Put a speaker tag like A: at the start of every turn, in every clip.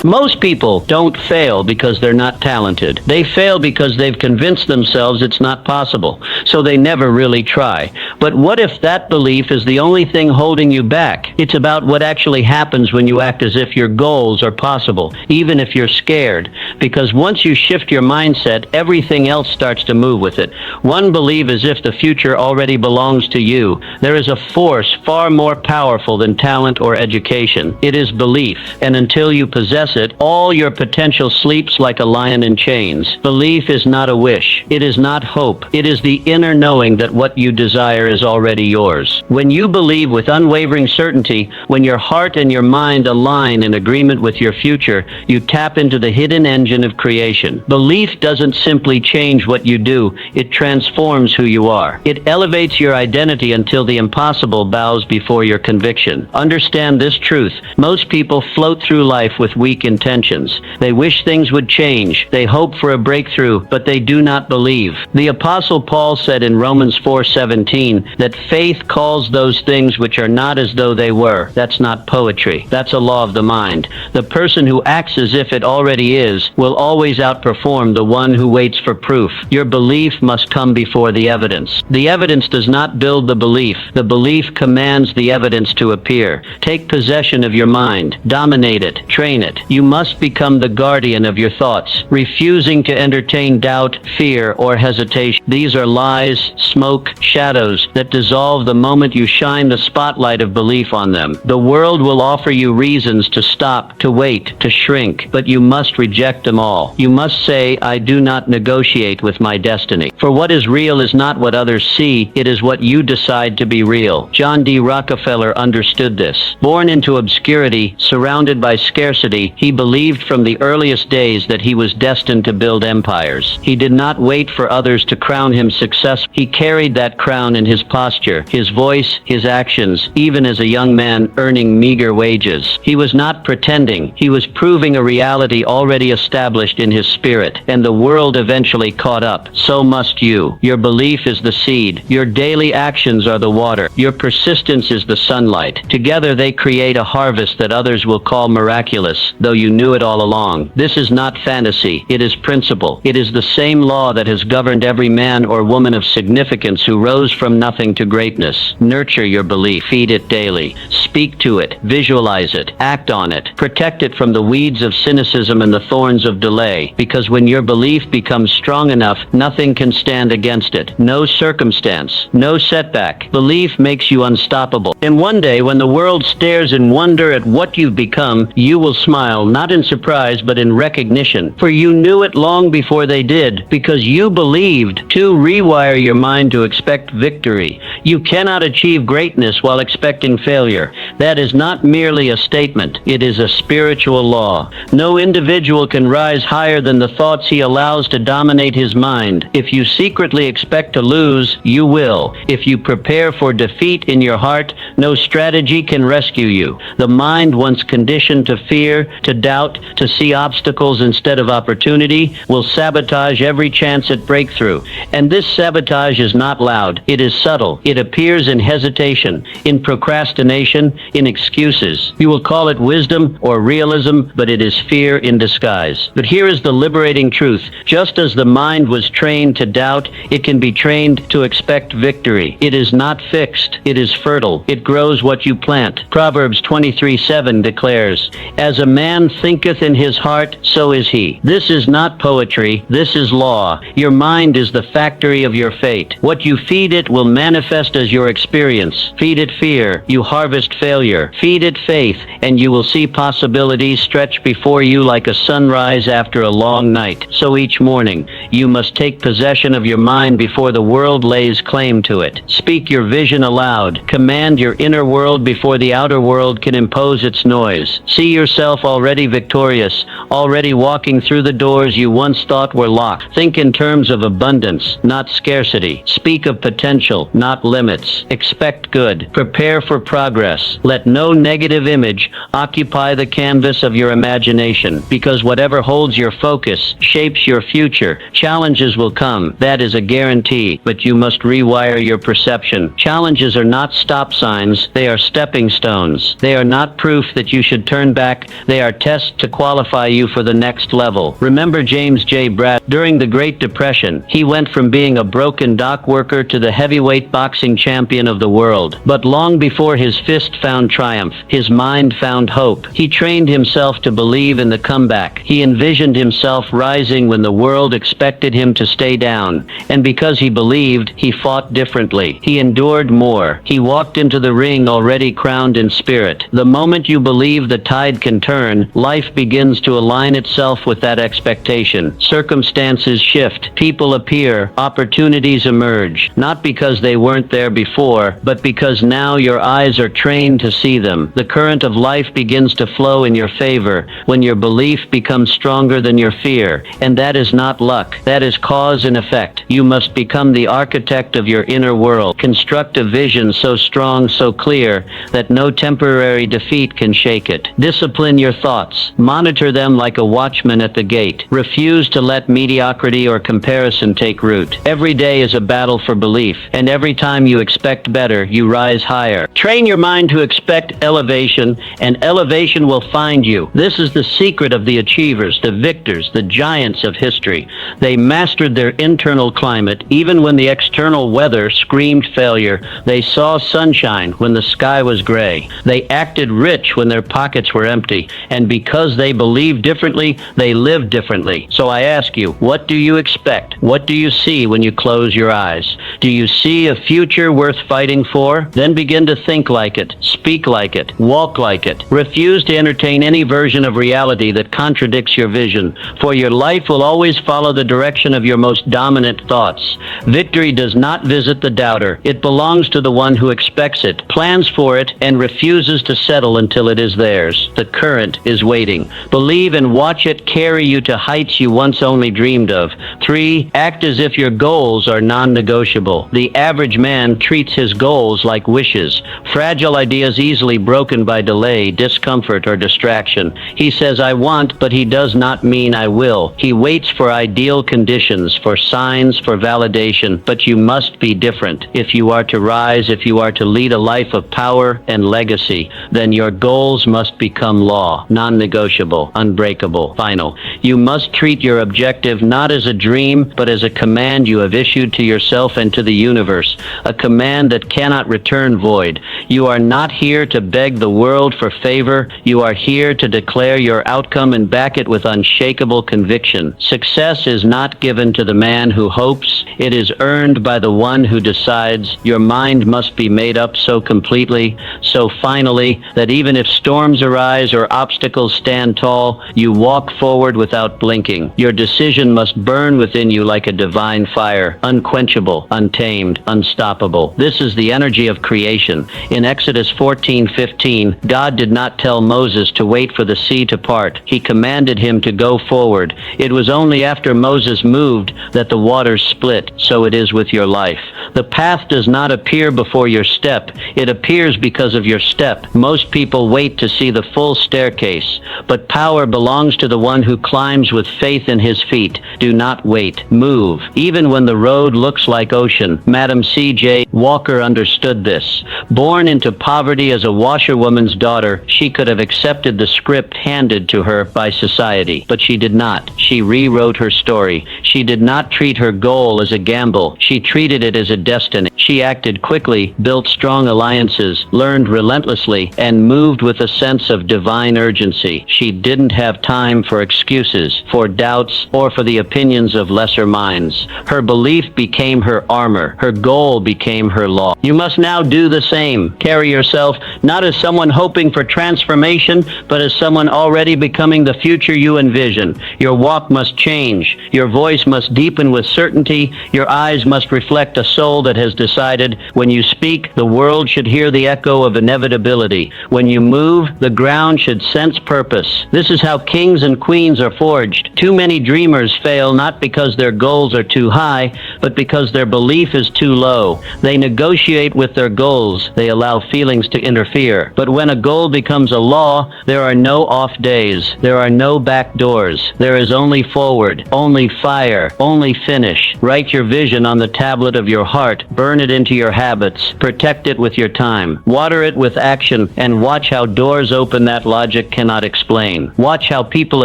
A: Most people don't fail because they're not talented. They fail because they've convinced themselves it's not possible, so they never really try. But what if that belief is the only thing holding you back? It's about what actually happens when you act as if your goals are possible, even if you're scared. Because once you shift your mindset, everything else starts to move with it. One, believe as if the future already belongs to you. There is a force far more powerful than talent or education. It is belief, and until you possess it, all your potential sleeps like a lion in chains. Belief is not a wish. It is not hope. It is the inner knowing that what you desire is already yours. When you believe with unwavering certainty, when your heart and your mind align in agreement with your future, you tap into the hidden engine of creation. Belief doesn't simply change what you do, it transforms who you are. It elevates your identity until the impossible bows before your conviction. Understand this truth. Most people float through life with weak intentions. They wish things would change. They hope for a breakthrough, but they do not believe. The Apostle Paul said in Romans 4:17 that faith calls those things which are not as though they were. That's not poetry. That's a law of the mind. The person who acts as if it already is will always outperform the one who waits for proof. Your belief must come before the evidence. The evidence does not build the belief. The belief commands the evidence to appear. Take possession of your mind. Dominate it. Train it. You must become the guardian of your thoughts, refusing to entertain doubt, fear, or hesitation. These are lies, smoke, shadows that dissolve the moment you shine the spotlight of belief on them. The world will offer you reasons to stop, to wait, to shrink, but you must reject them all. You must say, I do not negotiate with my destiny. For what is real is not what others see, it is what you decide to be real. John D. Rockefeller understood this. Born into obscurity, surrounded by scarcity, he believed from the earliest days that he was destined to build empires. He did not wait for others to crown him successful. He carried that crown in his posture, his voice, his actions, even as a young man earning meager wages. He was not pretending. He was proving a reality already established in his spirit, and the world eventually caught up. So must you. Your belief is the seed. Your daily actions are the water. Your persistence is the sunlight. Together they create a harvest that others will call miraculous, though you knew it all along. This is not fantasy. It is principle. It is the same law that has governed every man or woman of significance who rose from nothing to greatness. Nurture your belief. Feed it daily. Speak to it. Visualize it. Act on it. Protect it from the weeds of cynicism and the thorns of delay. Because when your belief becomes strong enough, nothing can stand against it. No circumstance. No setback. Belief makes you unstoppable. And one day, when the world stares in wonder at what you've become, you will smile, not in surprise, but in recognition. For you knew it long before they did, because you believed. To rewire your mind to expect victory. You cannot achieve greatness while expecting failure. That is not merely a statement. It is a spiritual law. No individual can rise higher than the thoughts he allows to dominate his mind. If you secretly expect to lose, you will. If you prepare for defeat in your heart, no strategy can rescue you. The mind, once conditioned to fear, to doubt, to see obstacles instead of opportunity, will sabotage every chance at breakthrough. And this sabotage is not loud. It is subtle. It appears in hesitation, in procrastination, in excuses. You will call it wisdom or realism, but it is fear in disguise. But here is the liberating truth. Just as the mind was trained to doubt, it can be trained to expect victory. It is not fixed. It is fertile. It grows what you plant. Proverbs 23:7 declares, As a man thinketh in his heart, so is he. This is not poetry. This is law. Your mind is the factory of your fate. What you feed it will manifest as your experience. Feed it fear, you harvest failure. Feed it faith, and you will see possibilities stretch before you like a sunrise after a long night. So each morning, you must take possession of your mind before the world lays claim to it. Speak your vision aloud. Command your inner world before the outer world can impose its noise. See yourself already victorious, already walking through the doors you once thought were locked. Think in terms of abundance, not scarcity. Speak of potential, not limits. Expect good. Prepare for progress. Let no negative image occupy the canvas of your imagination, because whatever holds your focus shapes your future. Challenges will come, that is a guarantee, but you must rewire your perception. Challenges are not stop signs, they are stepping stones. They are not proof that you should turn back, they are tests to qualify you for the next level. Remember James J. Bratt, during the Great Depression, he went from being a broken dock worker to the heavyweight boxing champion of the world. But long before his fist found triumph, his mind found hope. He trained himself to believe in the comeback. He envisioned himself rising when the world expected him to stay down. And because he believed, he fought differently. He endured more. He walked into the ring already crowned in spirit. The moment you believe the tide can turn, life begins to align itself with that expectation. Circumstances shift. People appear. Opportunities emerge. Not because they weren't there before, but because now your eyes are trained to see them. The current of life begins to flow in your favor when your belief becomes stronger than your fear. And that is not luck. That is cause and effect. You must become the architect of your inner world. Construct a vision so strong, so clear, that no temporary defeat can shake it. Discipline your thoughts. Monitor them like a watchman at the gate. Refuse to let mediocrity or comparison take root. Every day is a battle for belief, and every time you expect better, you rise higher. Train your mind to expect elevation, and elevation will find you. This is the secret of the achievers, the victors, the giants of history. They mastered their internal climate even when the external weather screamed failure. They saw sunshine when the sky was gray. They acted rich when their pockets were empty. And because they believed differently, they lived differently. So I ask you, what do you expect? What do you see when you close your eyes? Do you see a future worth fighting for? Then begin to think like it, speak like it, walk like it. Refuse to entertain any version of reality that contradicts your vision, for your life will always follow the direction of your most dominant thoughts. Victory does not visit the doubter. It belongs to the one who expects it, plans for it, and refuses to settle until it is theirs. The current is waiting. Believe and watch it carry you to heights you once only dreamed of. 3. Act as if your goals are non-negotiable. The average man treats his goals like wishes, fragile ideas easily broken by delay, discomfort, or distraction. He says, I want, but he does not mean I will. He waits for ideal conditions, for signs, for validation. But you must be different. If you are to rise, if you are to lead a life of power and legacy, then your goals must become law, non-negotiable, unbreakable, final. You must treat your objective not as a dream, but as a command you have issued to yourself and to the universe, a command that cannot return void. You are not here to beg the world for favor. You are here to declare your outcome and back it with unshakable conviction. Success is not given to the man who hopes. It is earned by the one who decides. Your mind must be made up so completely, so finally, that even if storms arise or obstacles stand tall, you walk forward without blinking. Your decision must burn within you like a divine fire, unquenchable, untamed, unstoppable. This is the energy of creation. In Exodus 14:15, God did not tell Moses to wait for the sea to part. He commanded him to go forward. It was only after Moses moved that the waters split. So it is with your life. The path does not appear before your step. It appears because of your step. Most people wait to see the full staircase, but power belongs to the one who climbs with faith in his feet. Do not wait. Move. Even when the road looks like ocean. Madam C.J. Walker understood this. Born into poverty as a washerwoman's daughter, she could have accepted the script handed to her by society, but she did not. She rewrote her story. She did not treat her goal as a gamble. She treated it as a destiny. She acted quickly, built strong alliances, learned relentlessly, and moved with a sense of divine urgency. She didn't have time for excuses, for doubts, or for the opinions of lesser minds. Her belief became her armor. Her goal became her law. You must now do the same. Carry yourself not as someone hoping for transformation, but as someone already becoming the future you envision. Your walk must change. Your voice must deepen with certainty. Your eyes must reflect a soul that has decided. When you speak, the world should hear the echo of inevitability. When you move, the ground should sense purpose. This is how how kings and queens are forged. Too many dreamers fail not because their goals are too high, but because their belief is too low. They negotiate with their goals. They allow feelings to interfere. But when a goal becomes a law, there are no off days. There are no back doors. There is only forward, only fire, only finish. Write your vision on the tablet of your heart. Burn it into your habits. Protect it with your time. Water it with action, and watch how doors open that logic cannot explain. Watch how people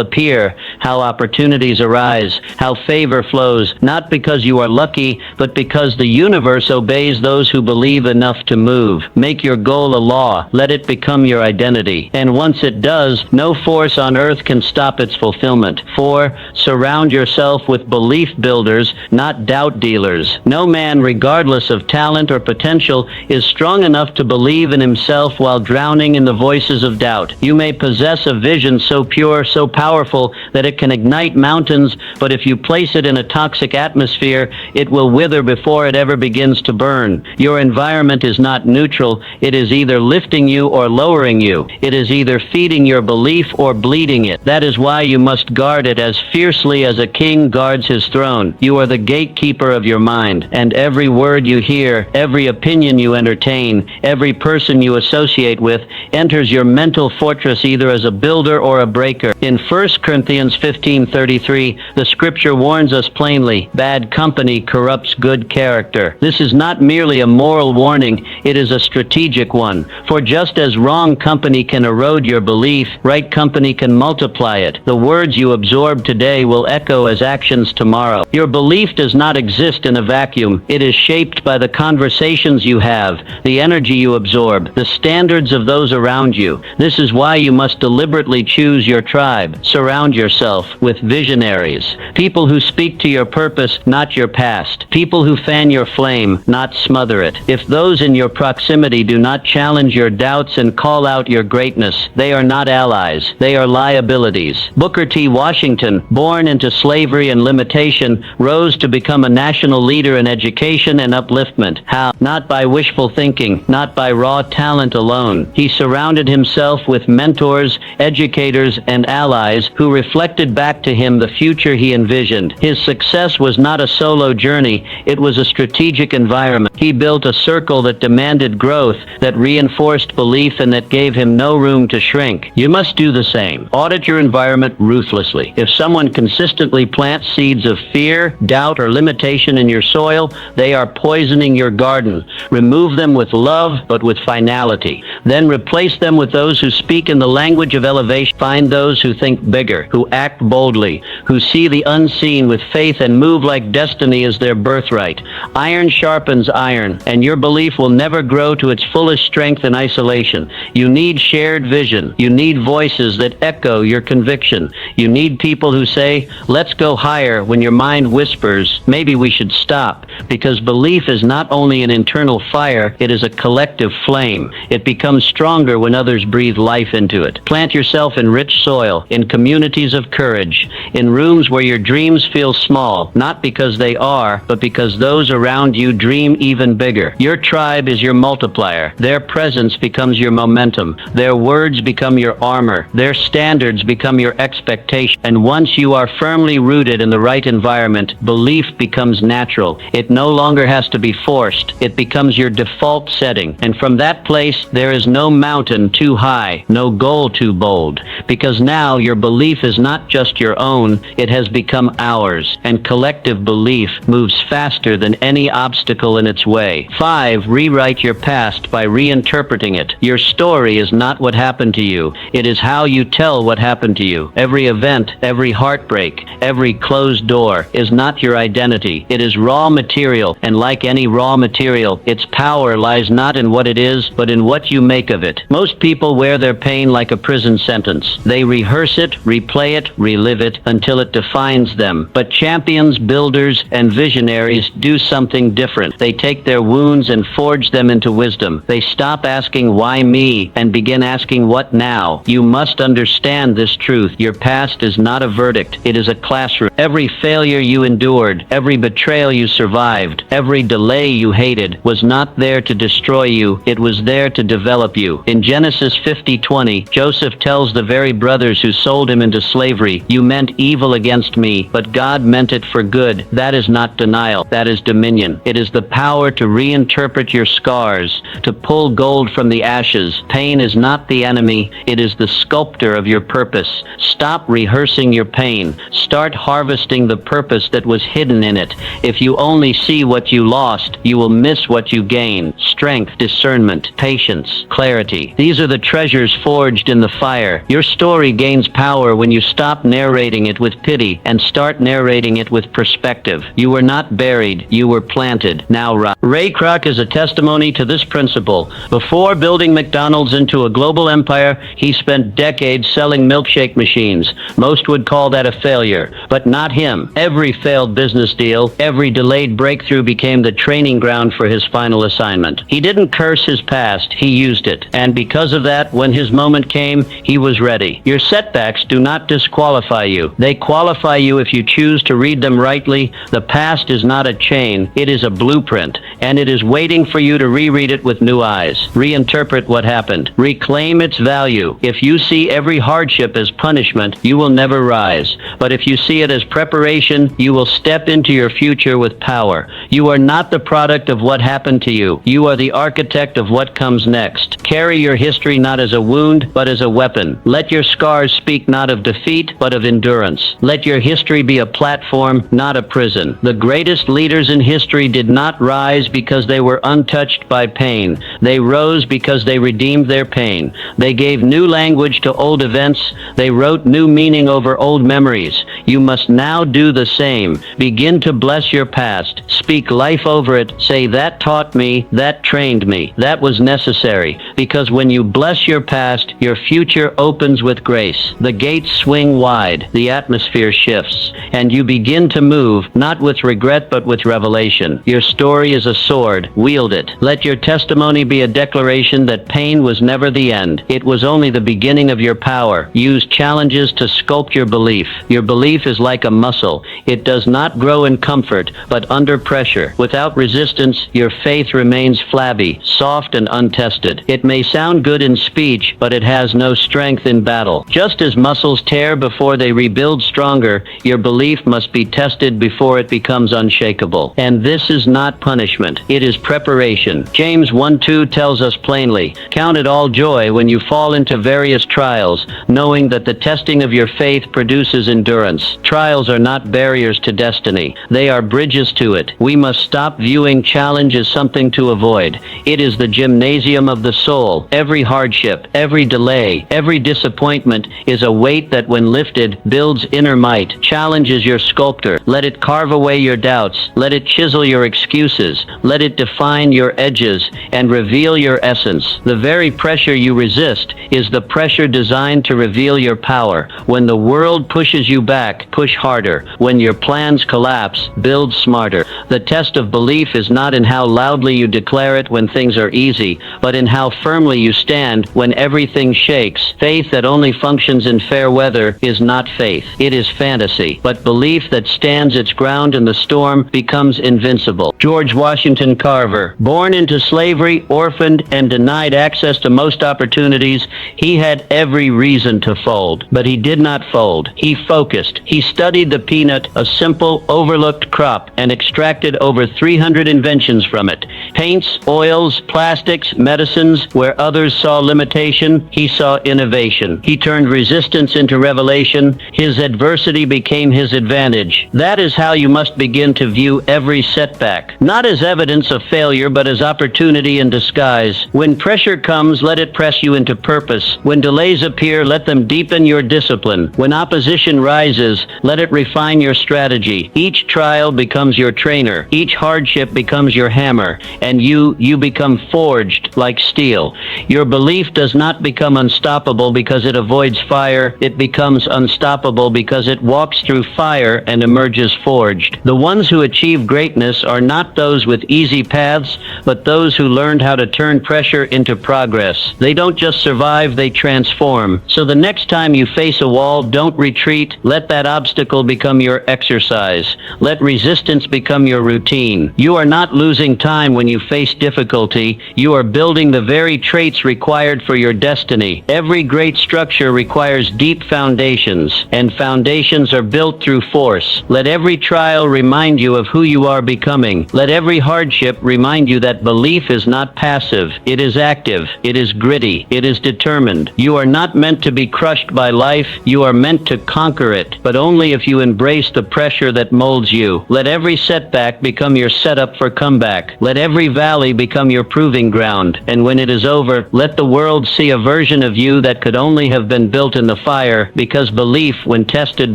A: appear, how opportunities arise, how favor flows, not because you are lucky, but because the universe obeys those who believe enough to move. Make your goal a law. Let it become your identity. And once it does, no force on earth can stop its fulfillment. 4. Surround yourself with belief builders, not doubt dealers. No man, regardless of talent or potential, is strong enough to believe in himself while drowning in the voices of doubt. You may possess a vision so pure, so powerful, that it can ignite mountains, but if you place it in a toxic atmosphere, it will wither before it ever begins to burn. Your environment is not neutral. It is either lifting you or lowering you. It is either feeding your belief or bleeding it. That is why you must guard it as fiercely as a king guards his throne. You are the gatekeeper of your mind, and every word you hear, every opinion you entertain, every person you associate with enters your mental fortress either as a builder or a breaker. In 1 Corinthians 15:33, the scripture warns us plainly, bad company corrupts good character. This is not merely a moral warning, it is a strategic one. For just as wrong company can erode your belief, right company can multiply it. The words you absorb today will echo as actions tomorrow. Your belief does not exist in a vacuum. It is shaped by the conversations you have, the energy you absorb, the standards of those around you. This is why you must deliberately choose your tribe. Surround yourself with visionaries, people who speak to your purpose, not your past, people who fan your flame, not smother it. If those in your proximity do not challenge your doubts and call out your greatness, they are not allies, they are liabilities. Booker T. Washington, born into slavery and limitation, rose to become a national leader in education and upliftment. How? Not by wishful thinking, not by raw talent alone. He surrounded himself with mentors, educators, and allies who reflected back to him the future he envisioned. His success was not a solo journey, it was a strategic environment. He built a circle that demanded growth, that reinforced belief, and that gave him no room to shrink. You must do the same. Audit your environment ruthlessly. If someone consistently plants seeds of fear, doubt, or limitation in your soil, they are poisoning your garden. Remove them with love, but with finality. Then replace them with those who speak in the language of elevation. Find those who think bigger, who act boldly, who see the unseen with faith and move like destiny is their birthright. Iron sharpens iron, and your belief will never grow to its fullest strength in isolation. You need shared vision. You need voices that echo your conviction. You need people who say, let's go higher, when your mind whispers, maybe we should stop. Because belief is not only an internal fire, it is a collective flame. It becomes stronger when others breathe life into it. Plant yourself in rich soil, in communities of courage, in rooms where your dreams feel small, not because they are, but because those around you dream even bigger. Your tribe is your multiplier. Their presence becomes your momentum. Their words become your armor. Their standards become your expectation. And once you are firmly rooted in the right environment, belief becomes natural. It no longer has to be forced. It becomes your default setting. And from that place, there is no mountain too high, no goal too bold. Because now your belief is not just your own, it has become ours. And collective belief moves faster than any obstacle in its way. 5. Rewrite your past by reinterpreting it. Your story is not what happened to you. It is how you tell what happened to you. Every event, every heartbreak, every closed door is not your identity. It is raw material, and like any raw material, its power lies not in what it is, but in what you make of it. Most people wear their pain like a prison sentence. They rehearse it, replay it, relive it, until it defines them. But champions, builders, and visionaries do something different. They take their wounds and forge them into wisdom. They stop asking, why me, and begin asking, what now? You must understand this truth. Your past is not a verdict. It is a classroom. Every failure you endured, every betrayal you survived, every delay you hated was not there to destroy you. It was there to develop you. In Genesis 50:20, Joseph tells the very brothers brothers who sold him into slavery. You meant evil against me, but God meant it for good. That is not denial. That is dominion. It is the power to reinterpret your scars, to pull gold from the ashes. Pain is not the enemy. It is the sculptor of your purpose. Stop rehearsing your pain. Start harvesting the purpose that was hidden in it. If you only see what you lost, you will miss what you gain. Strength, discernment, patience, clarity. These are the treasures forged in the fire. Your story gains power when you stop narrating it with pity and start narrating it with perspective. You were not buried, you were planted. Now rise. Ray Kroc is a testimony to this principle. Before building McDonald's into a global empire, he spent decades selling milkshake machines. Most would call that a failure, but not him. Every failed business deal, every delayed breakthrough became the training ground for his final assignment. He didn't curse his past, he used it. And because of that, when his moment came, he was ready. Your setbacks do not disqualify you. They qualify you if you choose to read them rightly. The past is not a chain, it is a blueprint, and it is waiting for you to reread it with new eyes. Reinterpret what happened. Reclaim its value. If you see every hardship as punishment, you will never rise. But if you see it as preparation, you will step into your future with power. You are not the product of what happened to you. You are the architect of what comes next. Carry your history not as a wound, but as a weapon. Let your scars speak not of defeat, but of endurance. Let your history be a platform, not a prison. The greatest leaders in history did not rise because they were untouched by pain. They rose because they redeemed their pain. They gave new language to old events. They wrote new meaning over old memories. You must now do the same. Begin to bless your past. Speak life over it. Say, that taught me, that trained me, that was necessary. Because when you bless your past, your future opens with grace. The gates swing wide, the atmosphere shifts, and you begin to move, not with regret but with revelation. Your story is a sword. Wield it. Let your testimony be a declaration that pain was never the end. It was only the beginning of your power. Use challenges to sculpt your belief. Your belief is like a muscle. It does not grow in comfort, but under pressure. Without resistance, your faith remains flabby, soft, and untested. It may sound good in speech, but it has no strength in battle. Just as muscles tear before they rebuild stronger, your belief must be tested before it becomes unshakable. And this is not punishment. It is preparation. James 1:2 tells us plainly, "Count it all joy when you fall into various trials, knowing that the testing of your faith produces endurance." Trials are not barriers to destiny. They are bridges to it. We must stop viewing challenge as something to avoid. It is the gymnasium of the soul. Every hardship, every delay, every disappointment is a weight that when lifted builds inner might. Challenge is your sculptor. Let it carve away your doubts. Let it chisel your excuses. Let it define your edges and reveal your essence. The very pressure you resist is the pressure designed to reveal your power. When the world pushes you back, push harder. When your plans collapse, build smarter. The test of belief is not in how loudly you declare it when things are easy, but in how firmly you stand when everything shakes. Faith that only functions in fair weather is not faith. It is fantasy. But belief that stands its ground in the storm becomes invincible. George Washington Carver, born into slavery, orphaned, and denied access to most opportunities, he had every reason to fold. But he did not fold. He focused. He studied the peanut, a simple, overlooked crop, and extracted over 300 inventions from it. Paints, oils, plastics, medicines. Where others saw limitation, he saw innovation. He turned resistance into revelation. His adversity became his advantage. That is how you must begin to view every setback. Not as evidence of failure, but as opportunity in disguise. When pressure comes, let it press you into purpose. When delays appear, let them deepen your discipline. When opposition rises, let it refine your strategy. Each trial becomes your trainer. Each hardship becomes your hammer. And you become forged like steel. Your belief does not become unstoppable because it avoids fire. It becomes unstoppable because it walks through fire and emerges forged. The ones who achieve greatness are not those with easy paths, but those who learned how to turn pressure into progress. They don't just survive, they transform. So the next time you face a wall, don't retreat. Let that obstacle become your exercise. Let resistance become your routine. You are not losing time when you face difficulty, you are building the very traits required for your destiny. Every great structure requires deep foundations, and foundations are built through force. Let every trial remind you of who you are becoming. Let every hardship remind you that belief is not passive. It is active. It is gritty. It is determined. You are not meant to be crushed by life. You are meant to conquer it, but only if you embrace the pressure that molds you. Let every setback become your setup for comeback. Let every valley become your proving ground. And when it is over, let the world see a version of you that could only have been built in the fire, because belief, when tested,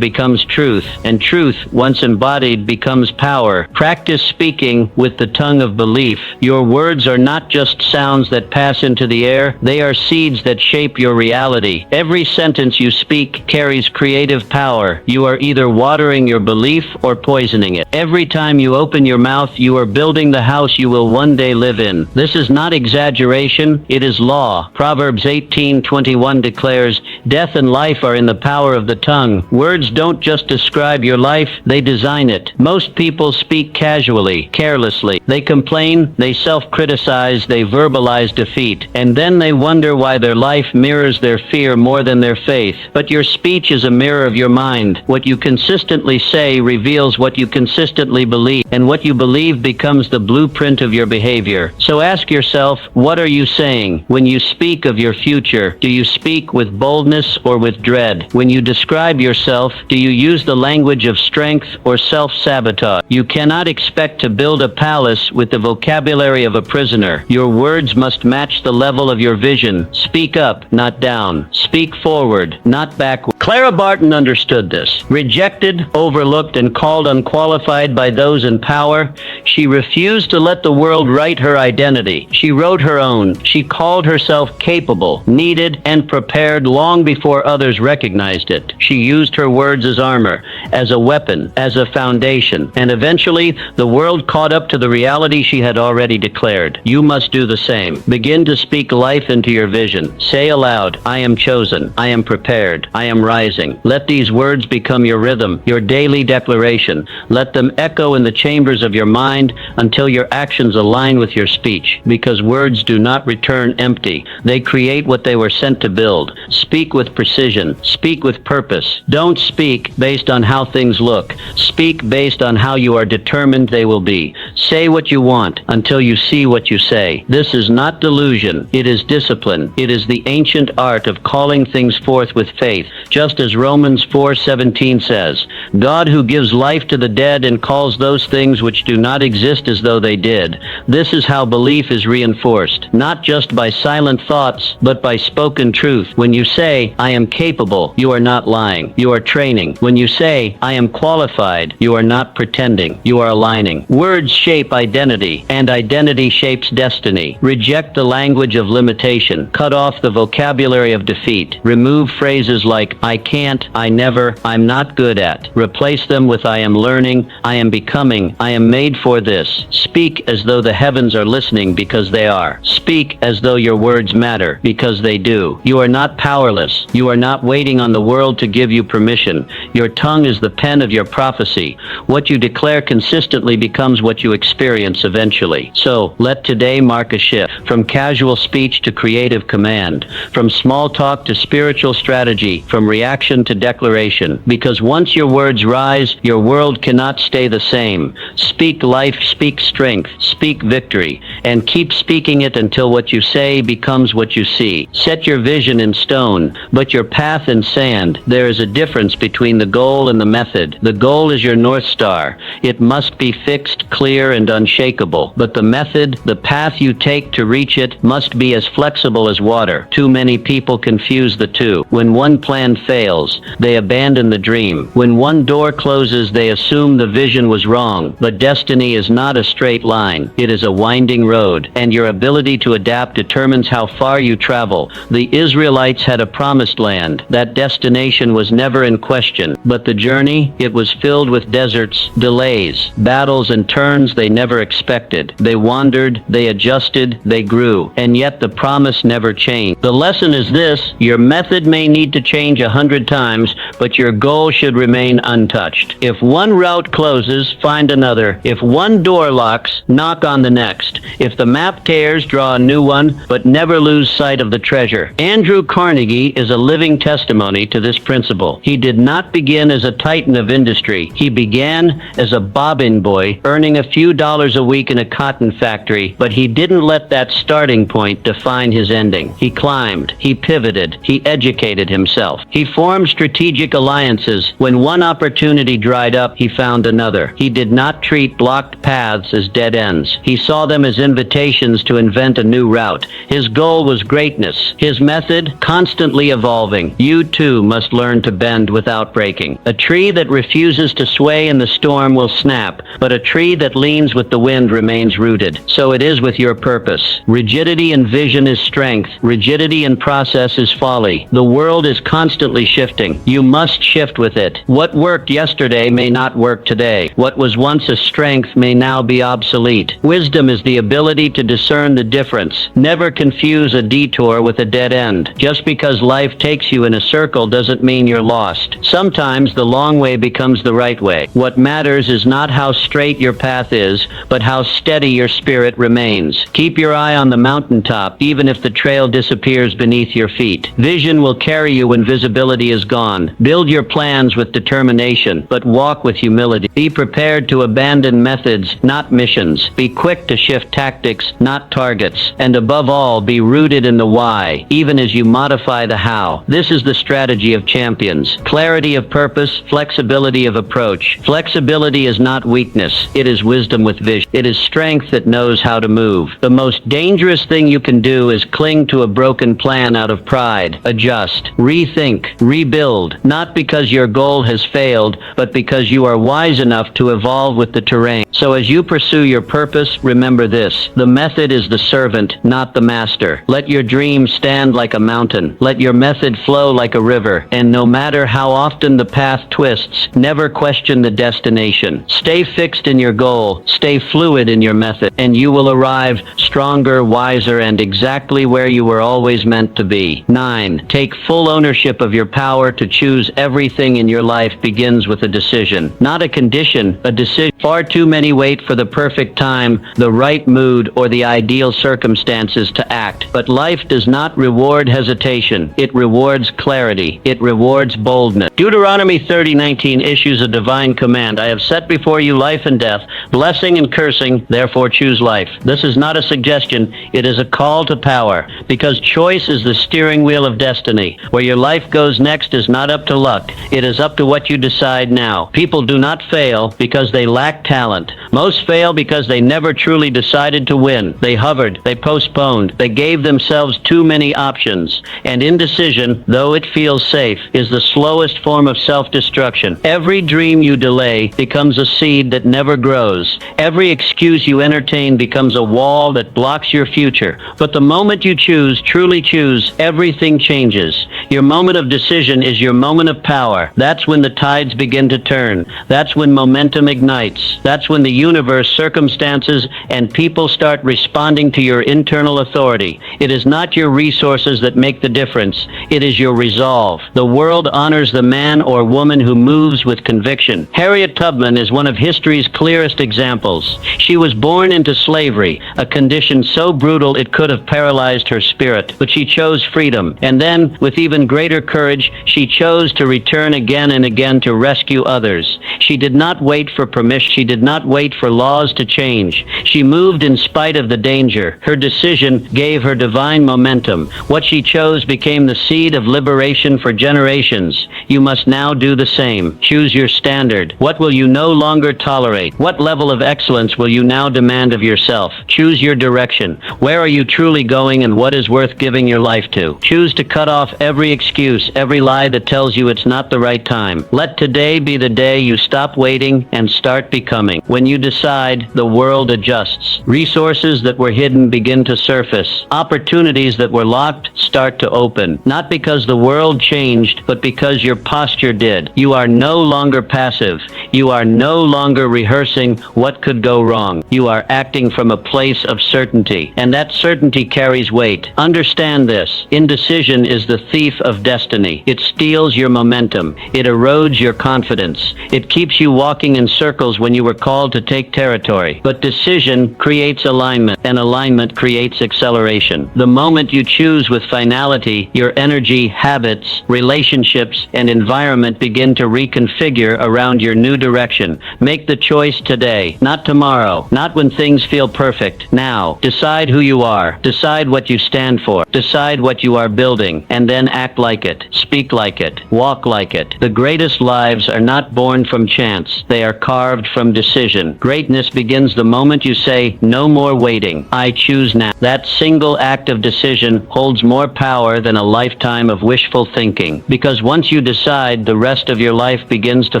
A: becomes truth, and truth, once embodied, becomes power. Practice speaking with the tongue of belief. Your words are not just sounds that pass into the air. They are seeds that shape your reality. Every sentence you speak carries creative power. You are either watering your belief or poisoning it. Every time you open your mouth, you are building the house you will one day live in. This is not exaggeration, it is law. Proverbs 18:21 declares, "Death and life are in the power of the tongue." Words don't just describe your life, they design it. Most people speak casually, carelessly. They complain, they self-criticize, they verbalize defeat, and then they wonder why their life mirrors their fear more than their faith. But your speech is a mirror of your mind. What you consistently say reveals what you consistently believe, and what you believe becomes the blueprint of your behavior. So ask yourself, what are you saying? When you speak of your future, do you speak with boldness or with dread? When you describe yourself, do you use the language of strength or self-sabotage? You cannot expect to build a palace with the vocabulary of a prisoner. Your words must match the level of your vision. Speak up, not down. Speak forward, not backward. Clara Barton understood this. Rejected, overlooked, and called unqualified by those in power, she refused to let the world write her identity. She wrote her own. She called herself capable, needed, and prepared long before others recognized it. She used her words as armor, as a weapon, as a foundation, and eventually the world caught up to the reality she had already declared. You must do the same. Begin to speak life into your vision. Say aloud, "I am chosen. I am prepared. I am rising." Let these words become your rhythm, your daily declaration. Let them echo in the chambers of your mind until your actions align with your speech, because words do not return empty. They create what they were sent to build. Speak with precision. Speak with purpose. Don't speak based on how things look. Speak based on how you are determined they will be. Say what you want until you see what you say. This is not delusion. It is discipline. It is the ancient art of calling things forth with faith. Just as Romans 4:17 says, "God who gives life to the dead and calls those things which do not exist as though they did." This is how belief is reinforced, not just by silent thoughts, but by spoken truth. When you say, "I am capable," you are not lying. You are training. When you say, "I am qualified," you are not pretending. You are aligning. Words shape identity, and identity shapes destiny. Reject the language of limitation. Cut off the vocabulary of defeat. Remove phrases like, "I can't," "I never," "I'm not good at." Replace them with, "I am learning," "I am becoming," "I am made for this." Speak as though the heavens are listening, because they are. Speak as though your words matter, because they do. You are not powerless. You are not waiting on the world to give you permission. Your tongue is the pen of your prophecy. What you declare consistently becomes what you experience eventually. So, let today mark a shift, from casual speech to creative command, from small talk to spiritual strategy, from reaction to declaration. Because once your words rise, your world cannot stay the same. Speak life, speak strength, speak victory, and keep speaking it until what you say becomes what you see. Set your vision in stone, but your path in sand. There is a difference between the goal and the method. The goal is your North Star. It must be fixed, clear, and unshakable. But the method, the path you take to reach it, must be as flexible as water. Too many people confuse the two. When one plan fails, they abandon the dream. When one door closes, they assume the vision was wrong. But destiny is not a straight line. It is a winding road, and your ability to adapt determines how far you travel. The Israelites had a promised land. That destination was never in question. But the journey, it was filled with with deserts, delays, battles, and turns they never expected. They wandered, they adjusted, they grew, and yet the promise never changed. The lesson is this: your method may need to change 100 times, but your goal should remain untouched. If one route closes, find another. If one door locks, knock on the next. If the map tears, draw a new one, but never lose sight of the treasure. Andrew Carnegie is a living testimony to this principle. He did not begin as a titan of industry. He began as a bobbin boy, earning a few dollars a week in a cotton factory, but he didn't let that starting point define his ending. He climbed, he pivoted, he educated himself. He formed strategic alliances. When one opportunity dried up, he found another. He did not treat blocked paths as dead ends. He saw them as invitations to invent a new route. His goal was greatness. His method, constantly evolving. You too must learn to bend without breaking. A tree that refuses to sway in the storm will snap, but a tree that leans with the wind remains rooted. So it is with your purpose. Rigidity in vision is strength. Rigidity in process is folly. The world is constantly shifting. You must shift with it. What worked yesterday may not work today. What was once a strength may now be obsolete. Wisdom is the ability to discern the difference. Never confuse a detour with a dead end. Just because life takes you in a circle doesn't mean you're lost. Sometimes the long way becomes the right way. What matters is not how straight your path is, but how steady your spirit remains. Keep your eye on the mountaintop, even if the trail disappears beneath your feet. Vision will carry you when visibility is gone. Build your plans with determination, but walk with humility. Be prepared to abandon methods, not missions. Be quick to shift tactics, not targets. And above all, be rooted in the why, even as you modify the how. This is the strategy of champions. Clarity of purpose, flexibility of approach. Flexibility is not weakness. It is wisdom with vision. It is strength that knows how to move. The most dangerous thing you can do is cling to a broken plan out of pride. Adjust, rethink, rebuild, not because your goal has failed, but because you are wise enough to evolve with the terrain. So as you pursue your purpose, remember this: the method is the servant, not the master. Let your dream stand like a mountain. Let your method flow like a river. And no matter how often the path twists, never question the destination. Stay fixed in your goal. Stay fluid in your method, and you will arrive stronger, wiser, and exactly where you were always meant to be. 9. Take full ownership of your power to choose. Everything in your life begins with a decision. Not a condition, a decision. Far too many wait for the perfect time, the right mood, or the ideal circumstances to act. But life does not reward hesitation. It rewards clarity. It rewards boldness. Deuteronomy 30:19 issues a divine command. I have set before you life and death, blessing and cursing, therefore choose life. This is not a suggestion. It is a call to power, because choice is the steering wheel of destiny. Where your life goes next is not up to luck. It is up to what you decide now. People do not fail because they lack talent. Most fail because they never truly decided to win. They hovered, they postponed, they gave themselves too many options. And indecision, though it feels safe, is the slowest form of self-destruction. Every dream you delay becomes a seed that never grows. Every excuse you entertain becomes a wall that blocks your future. But the moment you choose, truly choose, everything changes. Your moment of decision is your moment of power. That's when the tides begin to turn. That's when momentum ignites. That's when the universe, circumstances, and people start responding to your internal authority. It is not your resources that make the difference. It is your resolve. The world honors the man or woman who moves with conviction. Harriet Tubman is one of history's clearest examples. She was born into slavery, a condition so brutal it could have paralyzed her spirit, but she chose freedom. And then, with even greater courage, she chose to return again and again to rescue others. She did not wait for permission. She did not wait for laws to change. She moved in spite of the danger. Her decision gave her divine momentum. What she chose became the seed of liberation for generations. You must now do the same. Choose your standard. What will you no longer tolerate? What level of excellence will you now demand of yourself? Choose your direction. Where are you truly going, and what is worth giving your life to? Choose to cut off every excuse, every lie that tells you it's not the right time. Let today be the day you stop waiting and start becoming. When you decide, the world adjusts. Resources that were hidden begin to surface. Opportunities that were locked start to open. Not because the world changed, but because your posture did. You are no longer passive. You are no longer rehearsing what could go wrong. You are acting from a place of certainty, and that certainty carries weight. Understand this. Indecision is the thief of destiny. It steals your momentum. It erodes your confidence. It keeps you walking in circles when you were called to take territory. But decision creates alignment, and alignment creates acceleration. The moment you choose with finality, your energy, habits, relationships, and environment begin to reconfigure around your new direction. Make the choice today, not tomorrow, not when things feel perfect. Now, decide who you are. Decide what you stand for. Decide what you are building, and then act like it. Speak like it. Walk like it. The greatest lives are not born from chance. They are carved from decision. Greatness begins the moment you say, no more waiting. I choose now. That single act of decision holds more power than a lifetime of wishful thinking. Because once you decide, the rest of your life begins to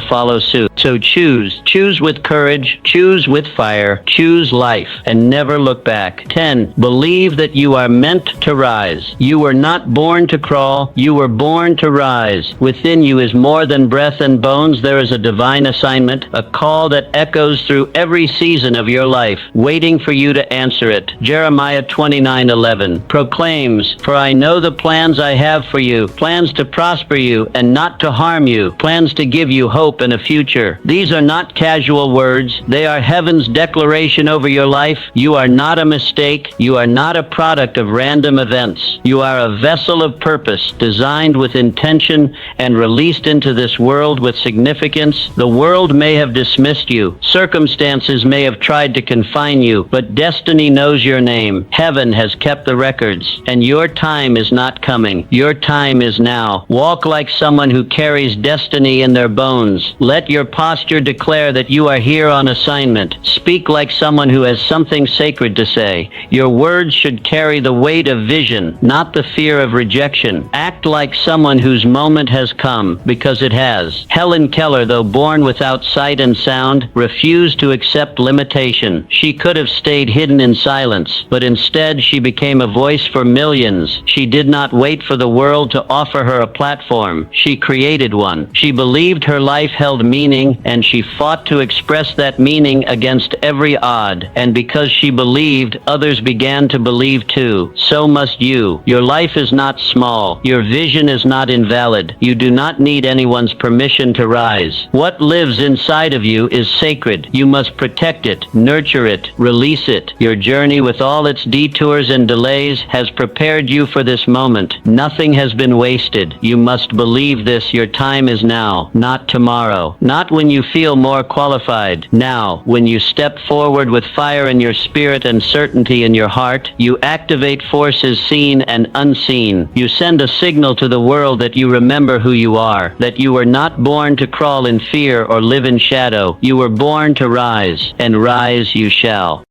A: follow suit. So choose. Choose with courage. Choose with fire. Choose life. And never look back. 10. Believe that you are meant to rise. You were not born to crawl. You were born to rise. Within you is more than breath and bones. There is a divine assignment, a call that echoes through every season of your life, waiting for you to answer it. Jeremiah 29:11 proclaims, "For I know the plans I have for you, plans to prosper you and not to harm you, plans to give you hope and a future." These are not casual words. They are heaven's declaration over your life. You are not a mistake. You are not a product of random events. You are a vessel of purpose, designed with intention and released into this world with significance. The world may have dismissed you. Circumstances may have tried to confine you, but destiny knows your name. Heaven has kept the records, and your time is not coming. Your time is now. Walk like someone who carries destiny in their bones. Let your posture declare that you are here on assignment. Speak like someone who has something sacred to say. Your words should carry the weight of vision, not the fear of rejection. Act like someone whose moment has come, because it has. Helen Keller, though born without sight and sound, refused to accept limitation. She could have stayed hidden in silence, but instead she became a voice for millions. She did not wait for the world to offer her a platform. She created one. She believed her life held meaning, and she fought to express that meaning against every odd. And because she believed, others began to believe too. So must you. Your life is not small. Your vision is not invalid. You do not need anyone's permission to rise. What lives inside of you is sacred. You must protect it, nurture it, release it. Your journey, with all its detours and delays, has prepared you for this moment. Nothing has been wasted. You must believe this. Your time is now, not tomorrow. Not when you feel more qualified. Now, when you step forward with fire in your spirit and certainty in your heart, you activate forces seen and unseen. You send a signal to the world that you remember who you are, that you were not born to crawl in fear or live in shadow. You were born to rise, and rise you shall.